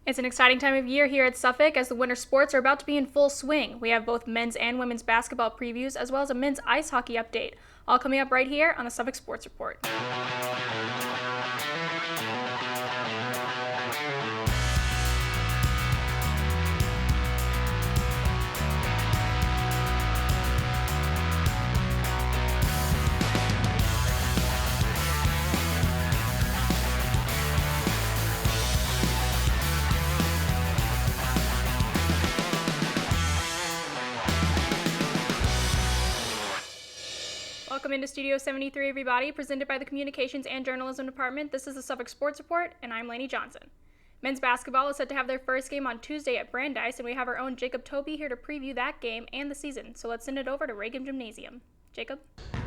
It's an exciting time of year here at Suffolk as the winter sports are about to be in full swing. We have both men's and women's basketball previews as well as a men's ice hockey update, all coming up right here on the Suffolk Sports Report. Welcome into Studio 73, everybody, presented by the Communications and Journalism Department. This is the Suffolk Sports Report, and I'm Laney Johnson. Men's basketball is set to have their first game on Tuesday at Brandeis, and we have our own Jacob Tobey here to preview that game and the season. So let's send it over to Reagan Gymnasium. Jacob?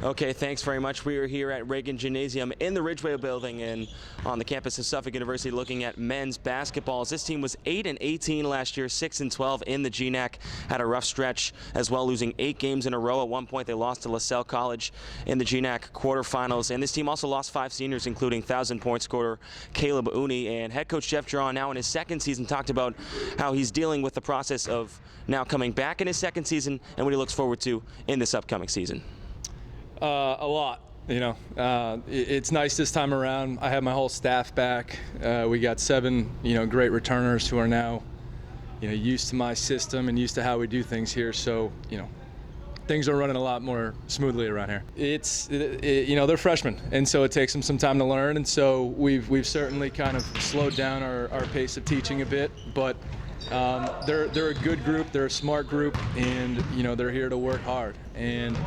Okay, thanks very much. We are here at Reagan Gymnasium in the Ridgeway building and on the campus of Suffolk University looking at men's basketball. This team was 8-18 last year, 6-12 in the GNAC. Had a rough stretch as well, losing 8 games in a row. At one point, they lost to LaSalle College in the GNAC quarterfinals. And this team also lost 5 seniors, including 1,000-point scorer Caleb Uni. And head coach Jeff Drawn, now in his second season, talked about how he's dealing with the process of now coming back in his second season and what he looks forward to in this upcoming season. A lot, it's nice this time around. I have my whole staff back. We got 7, great returners who are now, used to my system and used to how we do things here. So, things are running a lot more smoothly around here. They're freshmen, and so it takes them some time to learn. And so we've certainly kind of slowed down our pace of teaching a bit, but they're a good group, they're a smart group, and they're here to work hard. And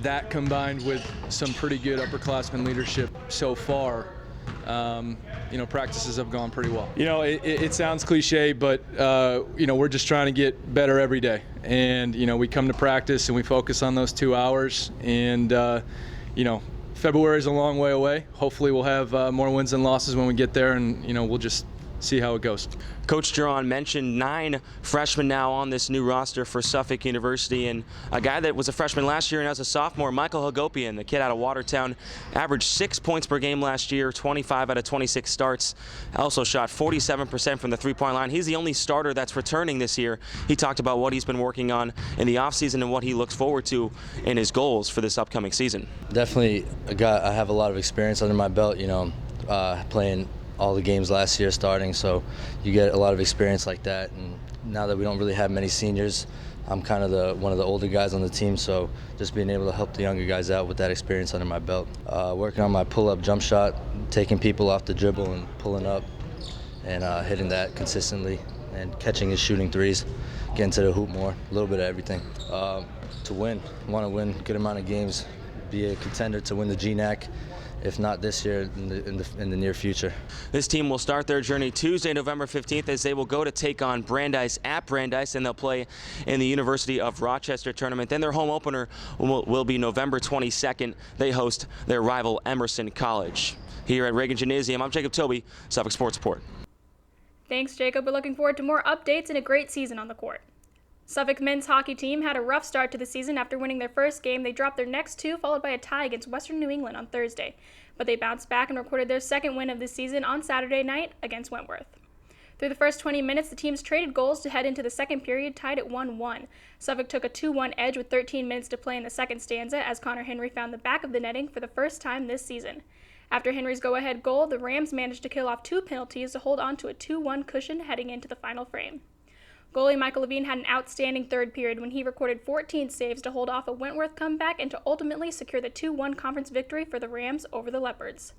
that combined with some pretty good upperclassmen leadership so far, practices have gone pretty well. It sounds cliche, but we're just trying to get better every day. And we come to practice and we focus on those 2 hours. And February is a long way away. Hopefully we'll have more wins than losses when we get there, and we'll just see how it goes. Coach Drawn mentioned 9 freshmen now on this new roster for Suffolk University, and a guy that was a freshman last year and as a sophomore, Michael Hagopian, the kid out of Watertown, averaged 6 points per game last year, 25 out of 26 starts, also shot 47% from the three-point line. He's the only starter that's returning this year. He talked about what he's been working on in the offseason and what he looks forward to in his goals for this upcoming season. Definitely I have a lot of experience under my belt, playing all the games last year starting, so you get a lot of experience like that. And now that we don't really have many seniors, I'm kind of one of the older guys on the team, so just being able to help the younger guys out with that experience under my belt. Working on my pull-up jump shot, taking people off the dribble and pulling up and hitting that consistently and catching and shooting threes, getting to the hoop more, a little bit of everything. To win, want to win a good amount of games, be a contender to win the GNAC, if not this year, in the near future. This team will start their journey Tuesday, November 15th, as they will go to take on Brandeis at Brandeis, and they'll play in the University of Rochester tournament. Then their home opener will be November 22nd. They host their rival Emerson College. Here at Reagan Gymnasium, I'm Jacob Tobey, Suffolk Sports Report. Thanks, Jacob. We're looking forward to more updates and a great season on the court. Suffolk men's hockey team had a rough start to the season. After winning their first game, they dropped their next 2, followed by a tie against Western New England on Thursday. But they bounced back and recorded their second win of the season on Saturday night against Wentworth. Through the first 20 minutes, the teams traded goals to head into the second period, tied at 1-1. Suffolk took a 2-1 edge with 13 minutes to play in the second stanza as Connor Henry found the back of the netting for the first time this season. After Henry's go-ahead goal, the Rams managed to kill off 2 penalties to hold on to a 2-1 cushion heading into the final frame. Goalie Michael Levine had an outstanding third period when he recorded 14 saves to hold off a Wentworth comeback and to ultimately secure the 2-1 conference victory for the Rams over the Leopards.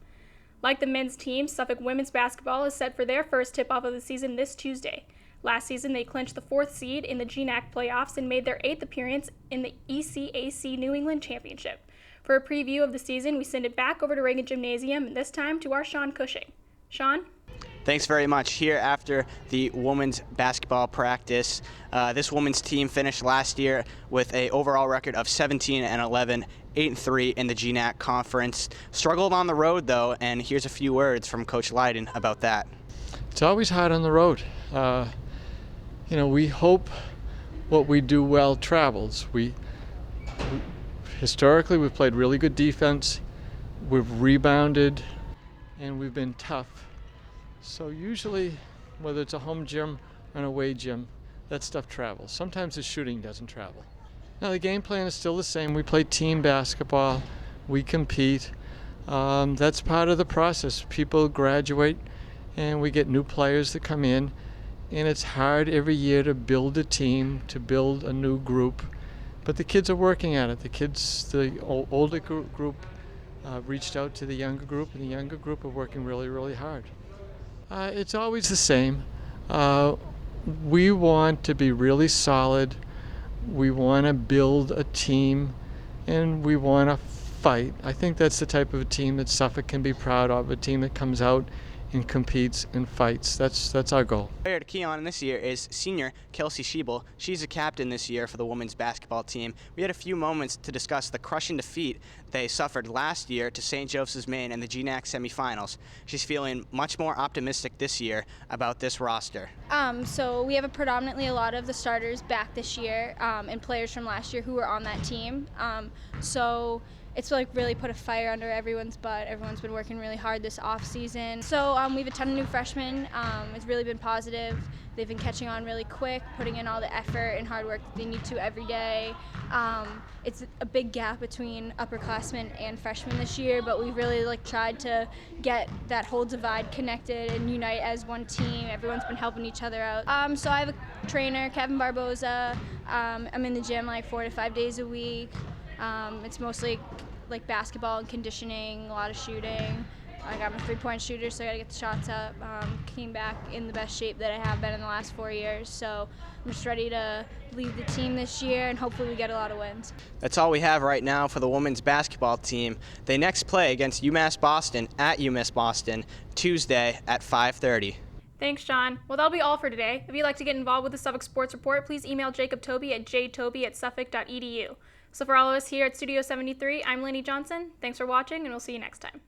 Like the men's team, Suffolk women's basketball is set for their first tip-off of the season this Tuesday. Last season, they clinched the 4th seed in the GNAC playoffs and made their 8th appearance in the ECAC New England Championship. For a preview of the season, we send it back over to Reagan Gymnasium, and this time to our Sean Cushing. Sean? Thanks very much. Here after the women's basketball practice, this women's team finished last year with an overall record of 17-11, 8-3 in the GNAC conference. Struggled on the road though, and here's a few words from Coach Leiden about that. It's always hard on the road. We hope what we do well travels. Historically, we've played really good defense. We've rebounded, and we've been tough. So usually whether it's a home gym or an away gym, that stuff travels. Sometimes the shooting doesn't travel. Now the game plan is still the same. We play team basketball. We compete. That's part of the process. People graduate and we get new players that come in, and it's hard every year to build a team, to build a new group, but the kids are working at it. The older group reached out to the younger group, and the younger group are working really, really hard. It's always the same. We want to be really solid. We want to build a team, and we want to fight. I think that's the type of a team that Suffolk can be proud of, a team that comes out and competes and fights. That's our goal. Player to key on this year is senior Kelsey Schiebel. She's a captain this year for the women's basketball team. We had a few moments to discuss the crushing defeat they suffered last year to St. Joseph's, Maine in the GNAC semifinals. She's feeling much more optimistic this year about this roster. So we have predominantly a lot of the starters back this year and players from last year who were on that team. So it's like really put a fire under everyone's butt. Everyone's been working really hard this off season. So we have a ton of new freshmen. It's really been positive. They've been catching on really quick, putting in all the effort and hard work that they need to every day. It's a big gap between upperclassmen and freshmen this year, but we've really tried to get that whole divide connected and unite as one team. Everyone's been helping each other out. So I have a trainer, Kevin Barboza. I'm in the gym 4 to 5 days a week. It's mostly basketball and conditioning, a lot of shooting. I'm a three-point shooter, so I gotta get the shots up. Came back in the best shape that I have been in the last 4 years, so I'm just ready to lead the team this year, and hopefully we get a lot of wins. That's all we have right now for the women's basketball team. They next play against UMass Boston at UMass Boston Tuesday at 5:30. Thanks, John. Well, that'll be all for today. If you'd like to get involved with the Suffolk Sports Report, please email Jacob Tobey at jtoby@suffolk.edu. So for all of us here at Studio 73, I'm Laney Johnson. Thanks for watching, and we'll see you next time.